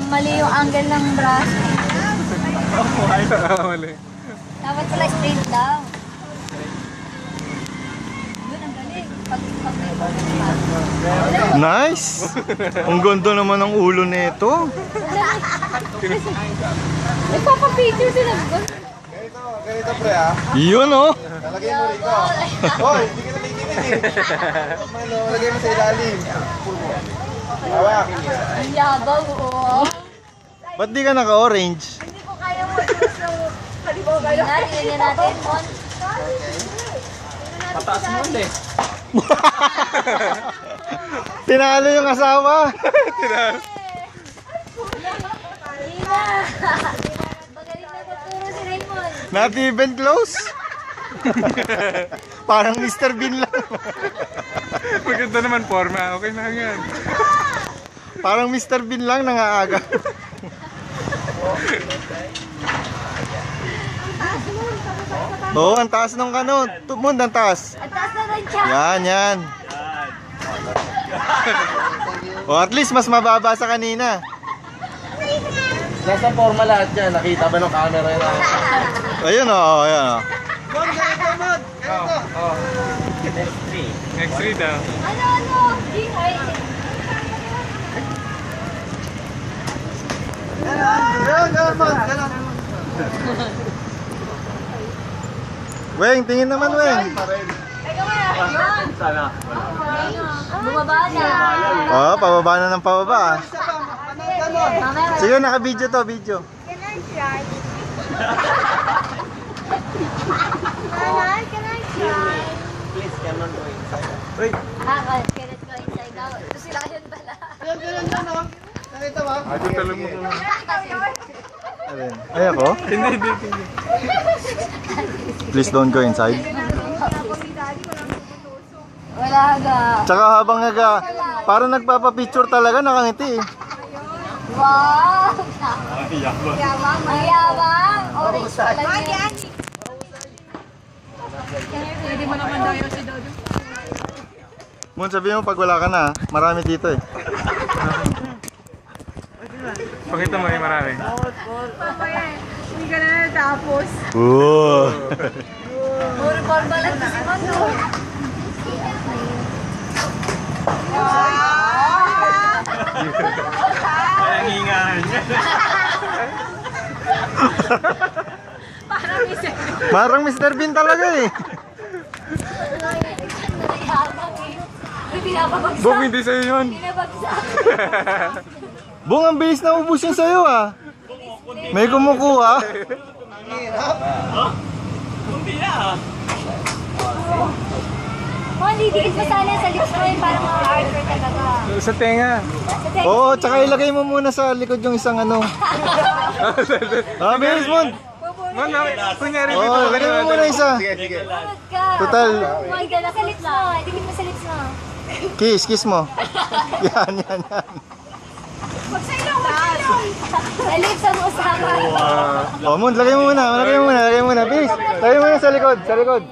mali yung angle ng braso. Mali. Dapat pala straight down. Yun, ang galing. Pag Nice! Ang ganda naman ng ulo nito. nagpapapicture sila. Ganito pre ha. Yun oh. Lalagay mo rito. Hoy, hindi ka nakikinig eh. Lagay mo sa ilalim. Pull mo. Hawak. Ang yabang, oo. Ba't di ka naka-orange? Hindi ko kaya mo. Tingnan natin. Pataas mo ulit. Tinalo yung asawa. Tina! Magaling na tuturo si Raymond. Not even close. Parang Mr. Bean lang. Maganda naman forma. Okay na yan. Parang Mr. Bean lang nangaagaw. Oo, ang taas ng kanon. Tumund, ang taas. At taas na rin siya. Yan. O at least mas mababa sa kanina. Nasa forma lahat yan. Nakita ba ng camera yun? Ayun o, ayun o. Next read daw. Ano? Ay, Weng, tingin naman, Weng. teka muna. Sana. Bumaba na. Oh, pababa na ng pababa. Mamaya. Sige, naka-video to, video. Can I try? Can I try? Please, cannot go inside. Can it go inside daw? Ito sila yun pala. Nakita ba? Ay, tutalong mo. Alin? Ay, ako? Hindi. Please don't go inside. Wala ga. Tsaka habang parang nagpapapicture talaga, nakangiti eh. Wow! Yabang. Ang yabang. Orange pala yun. Pwede mo naman daw yun si Dodo. Mun, sabihin mo pag wala ka na, marami dito eh. Pakita mo yung marami. Hindi ka na natapos. Oo. Puro formal lang si Mando. Ang hingahan niya. Parang Mr. Bean talaga eh. Pinapabagsak. Bong, hindi sa'yo yun. Pinabagsak. Bong, ang bilis na ubus yun sa'yo ah. May kumukuha. Oh, hindi dikit mo sana sa lips mo yung parang mag-archer talaga. Sa tenga. Oo, tsaka ilagay mo muna sa likod yung isang ano. Ah, bilis mo. Man, kunyari Oo, dito. ilagay mo muna isa. Sige. Sunod ka. Total. Oh my God, sa lips mo. Dikit mo sa lips mo. Kiss mo. Yan. Sa lips ang usapan. Oh, Mun, lagay mo muna. Bilis. Lagay mo muna sa likod.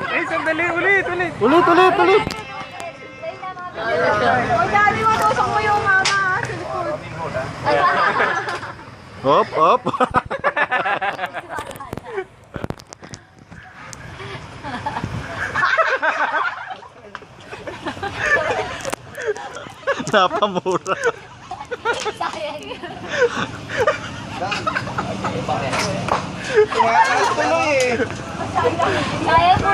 Eh, sandali. Ulit. Ulit. Huwag dali mo, tusok mo yung mama sa likod. Hop. Napamura. Sayang. Tuloy eh. Sayang mo.